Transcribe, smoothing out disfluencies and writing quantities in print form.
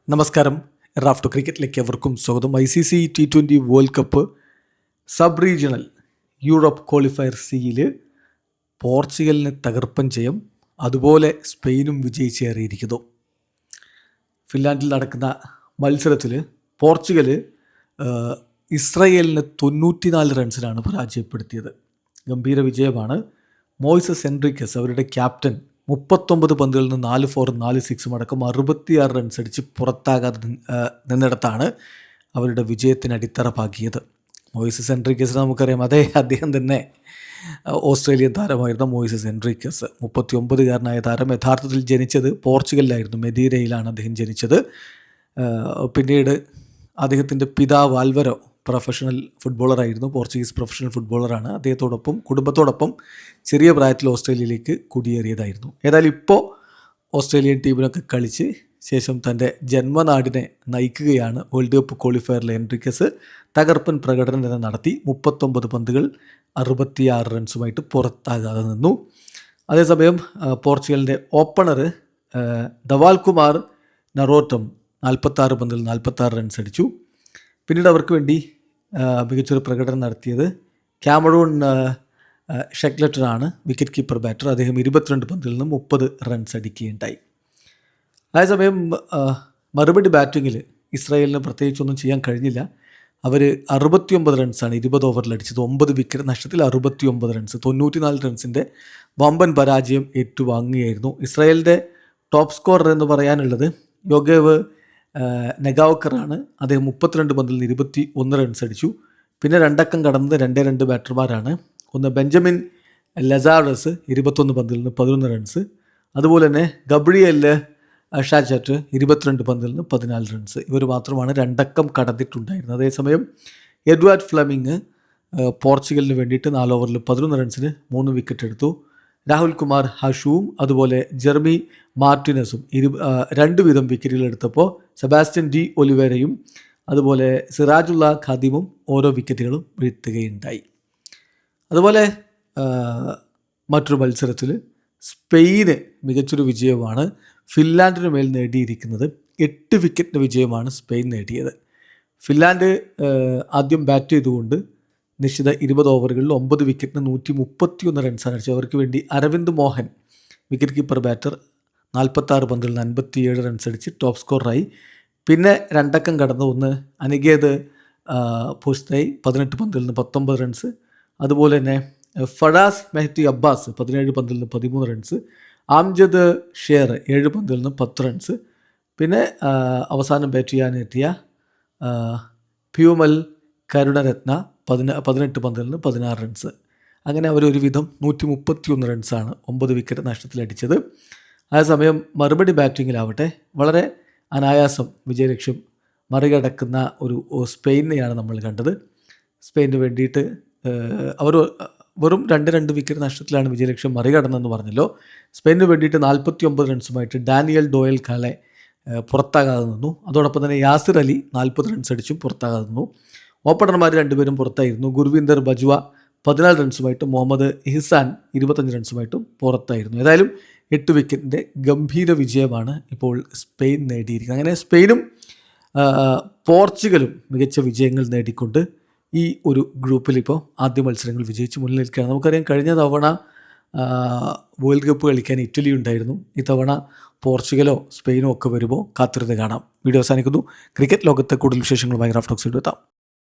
നമസ്കാരം. റാഫ്റ്റോ ക്രിക്കറ്റിലേക്ക് എവർക്കും സ്വാഗതം. ICC T20 world cup sub regional Europe qualifier സിയിൽ പോർച്ചുഗലിന് തകർപ്പൻ ജയം, അതുപോലെ സ്പെയിനും വിജയിച്ചേറിയിരിക്കുന്നു. ഫിൻലാൻഡിൽ നടക്കുന്ന മത്സരത്തിൽ പോർച്ചുഗൽ ഇസ്രയേലിന് 94 റൺസിനാണ് പരാജയപ്പെടുത്തിയത്. ഗംഭീര വിജയമാണ്. മോയിസസ് എൻറിക്കസ് അവരുടെ ക്യാപ്റ്റൻ 39 പന്തുകളിൽ നിന്ന് 4 4 4 6 അടക്കം 66 റൺസ് അടിച്ച് പുറത്താകാതെ നിന്നിടത്താണ് അവരുടെ വിജയത്തിന് അടിത്തറ പാകിയത്. മോയിസസ് എൻറിക്കസ് നമുക്കറിയാം, അദ്ദേഹം തന്നെ ഓസ്ട്രേലിയൻ താരമായിരുന്ന മോയിസസ് എൻറിക്കസ്, 39കാരനായ താരം. യഥാർത്ഥത്തിൽ ജനിച്ചത് പോർച്ചുഗലിലായിരുന്നു, മെദീരയിലാണ് അദ്ദേഹം ജനിച്ചത്. പിന്നീട് അദ്ദേഹത്തിൻ്റെ പിതാവ് ആൽവരോ പ്രൊഫഷണൽ ഫുട്ബോളറായിരുന്നു, പോർച്ചുഗീസ് പ്രൊഫഷണൽ ഫുട്ബോളറാണ്. അദ്ദേഹത്തോടൊപ്പം കുടുംബത്തോടൊപ്പം ചെറിയ പ്രായത്തിൽ ഓസ്ട്രേലിയയിലേക്ക് കുടിയേറിയതായിരുന്നു. ഏതായാലും ഇപ്പോൾ ഓസ്ട്രേലിയൻ ടീമിനൊക്കെ കളിച്ച് ശേഷം തൻ്റെ ജന്മനാടിനെ നയിക്കുകയാണ്. വേൾഡ് കപ്പ് ക്വാളിഫയറിലെ എൻറിക്കസ് തകർപ്പൻ പ്രകടനം തന്നെ നടത്തി. 39 പന്തുകൾ 66 റൺസുമായിട്ട് പുറത്താകാതെ നിന്നു. അതേസമയം പോർച്ചുഗലിൻ്റെ ഓപ്പണർ ദവാൽകുമാർ നറോട്ടം 46 പന്തിൽ 46 റൺസ് അടിച്ചു. പിന്നീട് അവർക്ക് വേണ്ടി മികച്ചൊരു പ്രകടനം നടത്തിയത് കാമറൂൺ ഷെക്ലറ്റനാണ്, വിക്കറ്റ് കീപ്പർ ബാറ്റർ. അദ്ദേഹം 22 പന്തിൽ നിന്നും 30 റൺസ് അടിക്കുകയുണ്ടായി. അതേസമയം മറുപടി ബാറ്റിങ്ങിൽ ഇസ്രായേലിന് പ്രത്യേകിച്ചൊന്നും ചെയ്യാൻ കഴിഞ്ഞില്ല. അവർ 69 റൺസാണ് 20 ഓവറിൽ അടിച്ചത്. 9 വിക്കറ്റ് നഷ്ടത്തിൽ 69 റൺസ്, 94 റൺസിൻ്റെ വമ്പൻ പരാജയം ഏറ്റുവാങ്ങുകയായിരുന്നു. ഇസ്രായേലിൻ്റെ ടോപ്പ് സ്കോറർ എന്ന് പറയാനുള്ളത് യോഗേവ് നെഗാവക്കറാണ്. അദ്ദേഹം 32 പന്തിൽ നിന്ന് 21 റൺസ് അടിച്ചു. പിന്നെ രണ്ടക്കം കടന്നത് 2 ബാറ്റർമാരാണ്. ഒന്ന് ബെഞ്ചമിൻ ലസാറസ് 21 പന്തിൽ നിന്ന് 11 റൺസ്. അതുപോലെ തന്നെ ഗബ്രിയേൽ ഷാചാറ്റ് 22 പന്തിൽ നിന്ന് 14 റൺസ്. ഇവർ മാത്രമാണ് രണ്ടക്കം കടന്നിട്ടുണ്ടായിരുന്നത്. അതേസമയം എഡ്വാർഡ് ഫ്ലെമിങ് പോർച്ചുഗലിന് വേണ്ടിയിട്ട് 4 ഓവറിൽ 11 റൺസിന് 3 വിക്കറ്റ് എടുത്തു. രാഹുൽ കുമാർ ഹഷുവും അതുപോലെ ജെർമി മാർട്ടിനസും 2 വീതം വിക്കറ്റുകൾ എടുത്തപ്പോൾ സെബാസ്റ്റ്യൻ ഡി ഒലിവേരയും അതുപോലെ സിറാജുള്ള ഖാദിമും ഓരോ വിക്കറ്റുകളും വീഴ്ത്തുകയുണ്ടായി. അതുപോലെ മറ്റൊരു മത്സരത്തിൽ സ്പെയിന് മികച്ചൊരു വിജയമാണ് ഫിൻലാൻഡിന് മേൽ നേടിയിരിക്കുന്നത്. 8 വിക്കറ്റിൻ്റെ വിജയമാണ് സ്പെയിൻ നേടിയത്. ഫിൻലാൻഡ് ആദ്യം ബാറ്റ് ചെയ്തുകൊണ്ട് നിശ്ചിത 20 ഓവറുകളിൽ 9 വിക്കറ്റിന് 131 റൺസാണ് അടിച്ചത്. അവർക്ക് വേണ്ടി Aravind Mohan, wicket keeper batter, 46 പന്തിൽ നിന്ന് 57 റൺസ് അടിച്ച് ടോപ്പ് സ്കോററായി. പിന്നെ രണ്ടക്കം കടന്ന ഒന്ന് അനികേത് പുസ്തൈ 18 പന്തിൽ നിന്ന് 19 റൺസ്. അതുപോലെ തന്നെ ഫഡാസ് മെഹ്തി അബ്ബാസ് 17 പന്തിൽ നിന്ന് 13 റൺസ്. ആംജദ് ഷേർ 7 പന്തിൽ നിന്ന് 10 റൺസ്. പിന്നെ അവസാനം ബാറ്റ് ചെയ്യാനെത്തിയ പ്യൂമൽ കരുണരത്ന 18 പന്തിൽ നിന്ന് 16 റൺസ്. അങ്ങനെ അവർ ഒരുവിധം 131 റൺസാണ് 9 വിക്കറ്റ് നഷ്ടത്തിലടിച്ചത്. അതേസമയം മറുപടി ബാറ്റിങ്ങിലാവട്ടെ വളരെ അനായാസം വിജയലക്ഷ്യം മറികടക്കുന്ന ഒരു സ്പെയിനെയാണ് നമ്മൾ കണ്ടത്. സ്പെയിന് വേണ്ടിയിട്ട് അവർ വെറും 2 വിക്കറ്റ് നഷ്ടത്തിലാണ് വിജയലക്ഷ്യം മറികടന്നെന്ന് പറഞ്ഞല്ലോ. സ്പെയിന് വേണ്ടിയിട്ട് 49 റൺസുമായിട്ട് ഡാനിയൽ ഡോയൽ കാലെ പുറത്താകാതെ നിന്നു. അതോടൊപ്പം തന്നെ യാസിർ അലി 40 റൺസ് അടിച്ചും പുറത്താകാതെ നിന്നു. ഓപ്പണർമാർ 2 പേരും പുറത്തായിരുന്നു. ഗുർവിന്ദർ ബജ്വ 14 റൺസുമായിട്ടും മുഹമ്മദ് ഇഹ്സാൻ 25 റൺസുമായിട്ടും പുറത്തായിരുന്നു. ഏതായാലും 8 വിക്കറ്റിൻ്റെ ഗംഭീര വിജയമാണ് ഇപ്പോൾ സ്പെയിൻ നേടിയിരിക്കുന്നത്. അങ്ങനെ സ്പെയിനും പോർച്ചുഗലും മികച്ച വിജയങ്ങൾ നേടിക്കൊണ്ട് ഈ ഒരു ഗ്രൂപ്പിൽ ഇപ്പോൾ ആദ്യ മത്സരങ്ങൾ വിജയിച്ച് മുന്നിൽ നിൽക്കുകയാണ്. നമുക്കറിയാം, കഴിഞ്ഞ തവണ വേൾഡ് കപ്പ് കളിക്കാൻ ഇറ്റലി ഉണ്ടായിരുന്നു. ഇത്തവണ പോർച്ചുഗലോ സ്പെയിനോ ഒക്കെ വരുമ്പോൾ കാത്തിരുന്ന് കാണാം. വീഡിയോ അവസാനിക്കുന്നു. ക്രിക്കറ്റ് ലോകത്തെ കൂടുതൽ വിശേഷങ്ങളുമായി റാഫ്റ്റോക്സിൽ എത്താം.